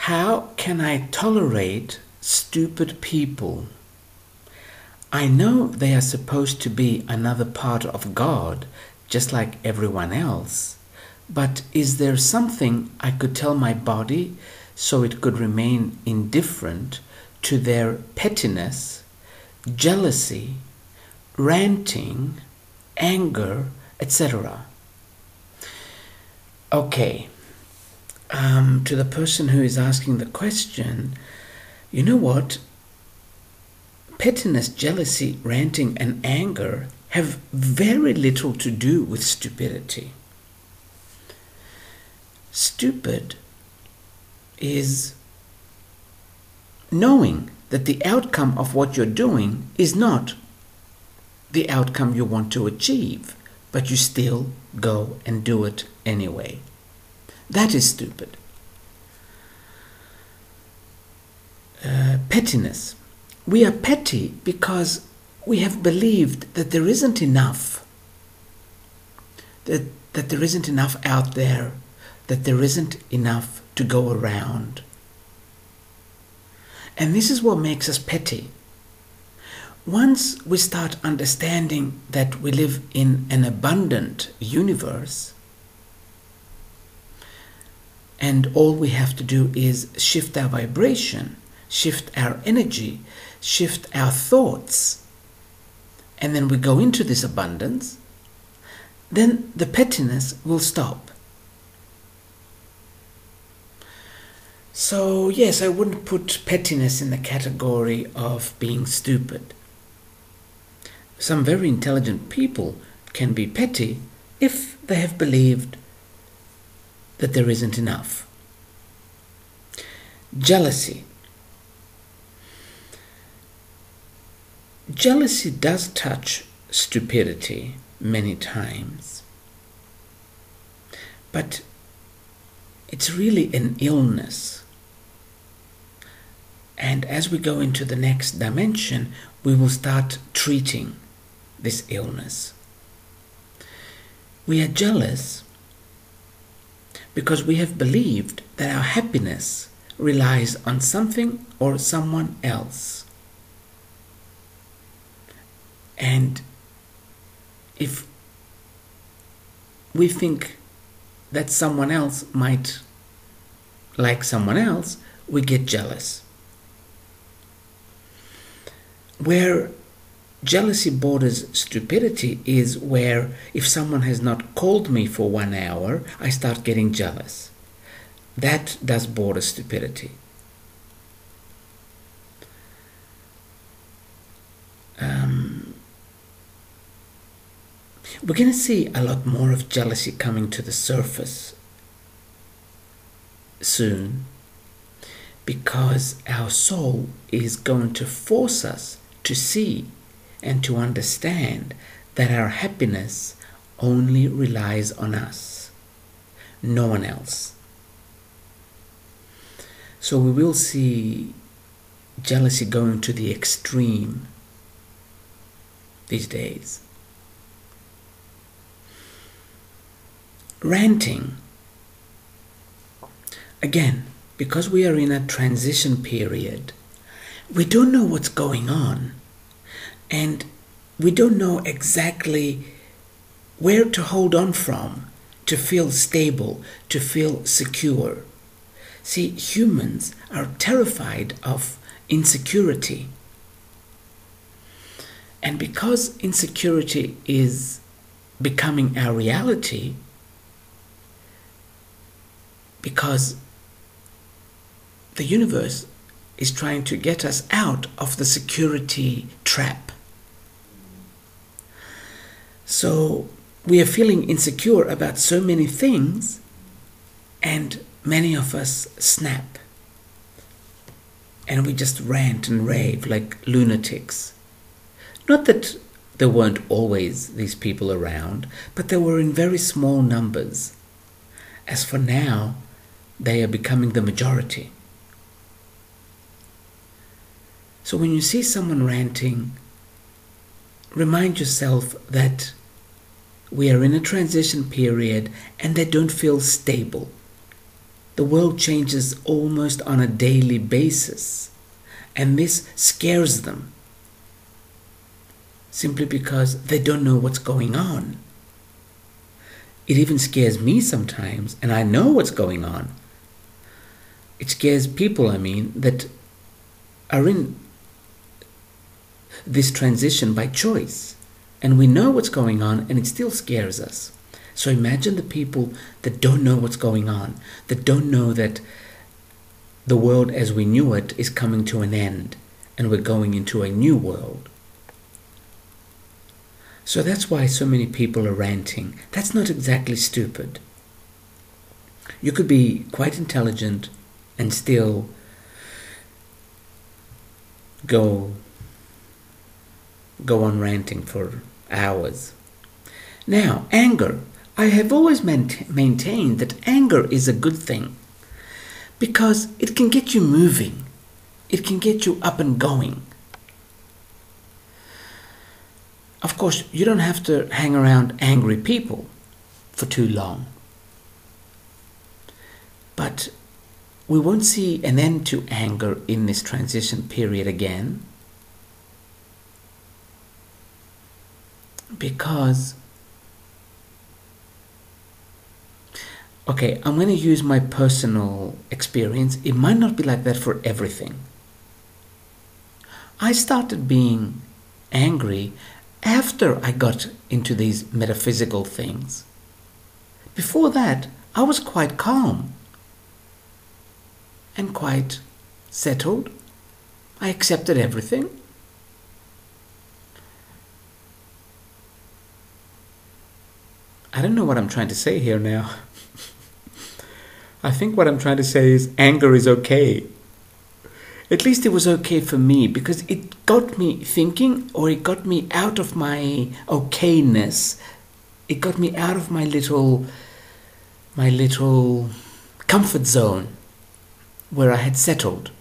How can I tolerate stupid people? I know they are supposed to be another part of God, just like everyone else. But is there something I could tell my body so it could remain indifferent to their pettiness, jealousy, ranting, anger, etc.? Okay, to the person who is asking the question, you know what? Pettiness, jealousy, ranting, and anger have very little to do with stupidity. Stupid is knowing that the outcome of what you're doing is not the outcome you want to achieve, but you still go and do it anyway. That is stupid. Pettiness. We are petty because we have believed that there isn't enough, that there isn't enough out there, that there isn't enough to go around. And this is what makes us petty. Once we start understanding that we live in an abundant universe, and all we have to do is shift our vibration, shift our energy, shift our thoughts, and then we go into this abundance, then the pettiness will stop. So yes, I wouldn't put pettiness in the category of being stupid. Some very intelligent people can be petty if they have believed that there isn't enough. Jealousy. Jealousy does touch stupidity many times, but it's really an illness. And as we go into the next dimension, we will start treating this illness. We are jealous because we have believed that our happiness relies on something or someone else. And if we think that someone else might like someone else, we get jealous. Where jealousy borders stupidity is where if someone has not called me for 1 hour, I start getting jealous. That does border stupidity. We're going to see a lot more of jealousy coming to the surface soon, because our soul is going to force us to see and to understand that our happiness only relies on us, no one else. So we will see jealousy going to the extreme these days. Ranting. Again, because we are in a transition period, we don't know what's going on, and we don't know exactly where to hold on from to feel stable, to feel secure. See, humans are terrified of insecurity. And because insecurity is becoming our reality, because the universe is trying to get us out of the security trap. So we are feeling insecure about so many things, and many of us snap. And we just rant and rave like lunatics. Not that there weren't always these people around, but they were in very small numbers. As for now, they are becoming the majority. So when you see someone ranting, remind yourself that we are in a transition period and they don't feel stable. The world changes almost on a daily basis, and this scares them simply because they don't know what's going on. It even scares me sometimes, and I know what's going on. It scares people, that are in this transition by choice. And we know what's going on, and it still scares us. So imagine the people that don't know what's going on, that don't know that the world as we knew it is coming to an end, and we're going into a new world. So that's why so many people are ranting. That's not exactly stupid. You could be quite intelligent and still go on ranting for hours. Now, anger. I have always maintained that anger is a good thing because it can get you moving. It can get you up and going. Of course, you don't have to hang around angry people for too long. But we won't see an end to anger in this transition period again, because, okay, I'm going to use my personal experience. It might not be like that for everything. I started being angry after I got into these metaphysical things. Before that, I was quite calm and quite settled. I accepted everything. I don't know what I'm trying to say here now. I think what I'm trying to say is anger is okay. At least it was okay for me because it got me thinking, or it got me out of my okayness. It got me out of my little comfort zone where I had settled.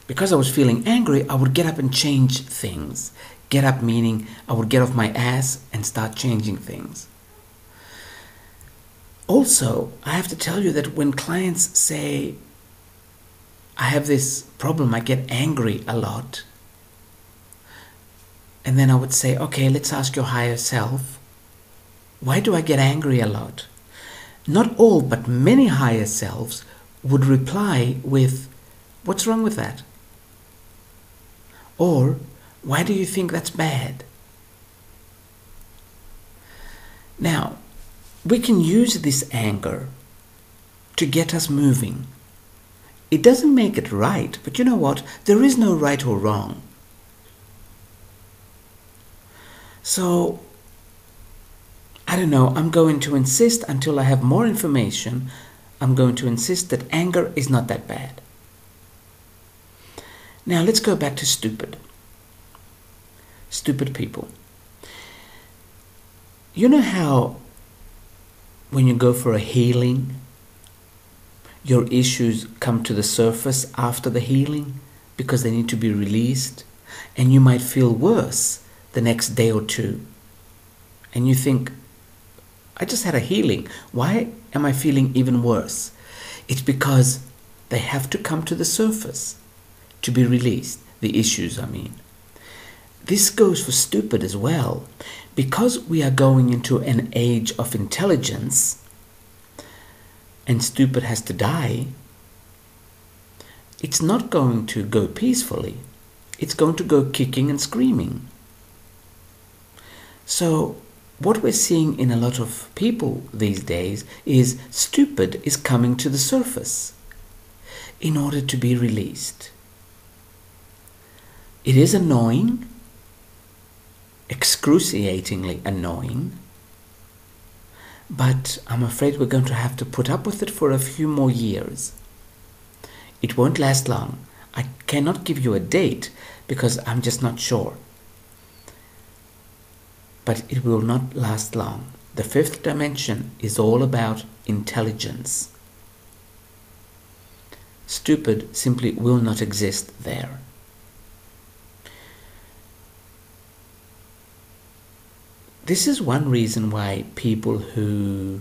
Because I was feeling angry, I would get up and change things. Get up meaning I would get off my ass and start changing things. Also, I have to tell you that when clients say, I have this problem, I get angry a lot. And then I would say, okay, let's ask your higher self, why do I get angry a lot? Not all, but many higher selves would reply with, what's wrong with that? Or, why do you think that's bad? Now, we can use this anger to get us moving. It doesn't make it right, but you know what? There is no right or wrong. So, I don't know, I'm going to insist until I have more information, I'm going to insist that anger is not that bad. Now let's go back to stupid. Stupid people. You know how when you go for a healing, your issues come to the surface after the healing because they need to be released, and you might feel worse the next day or two. And you think, I just had a healing. Why am I feeling even worse? It's because they have to come to the surface to be released, the issues, I mean. This goes for stupid as well. Because we are going into an age of intelligence, and stupid has to die, it's not going to go peacefully. It's going to go kicking and screaming. So what we're seeing in a lot of people these days is stupid is coming to the surface in order to be released. It is annoying, excruciatingly annoying, but I'm afraid we're going to have to put up with it for a few more years. It won't last long. I cannot give you a date because I'm just not sure. But it will not last long. The fifth dimension is all about intelligence. Stupid simply will not exist there. This is one reason why people who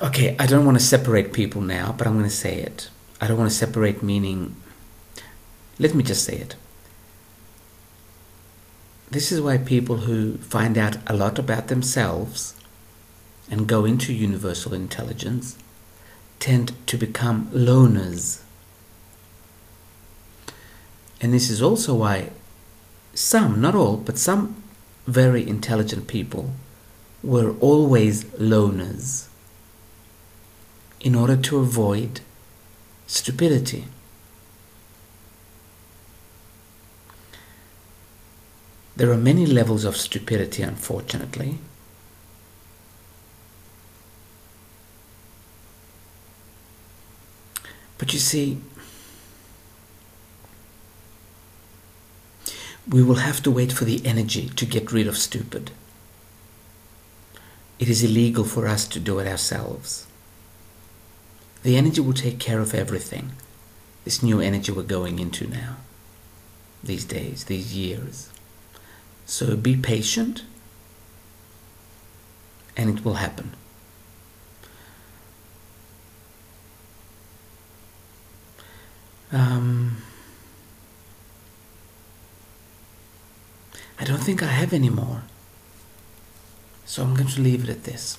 Okay, I don't want to separate people now, but I'm going to say it. I don't want to separate meaning. Let me just say it. This is why people who find out a lot about themselves and go into universal intelligence tend to become loners. And this is also why some, not all, but some very intelligent people were always loners in order to avoid stupidity. There are many levels of stupidity, unfortunately. But you see, we will have to wait for the energy to get rid of stupid. It is illegal for us to do it ourselves. The energy will take care of everything. This new energy we're going into now, these days, these years. So be patient, and it will happen. I don't think I have any more. So I'm going to leave it at this.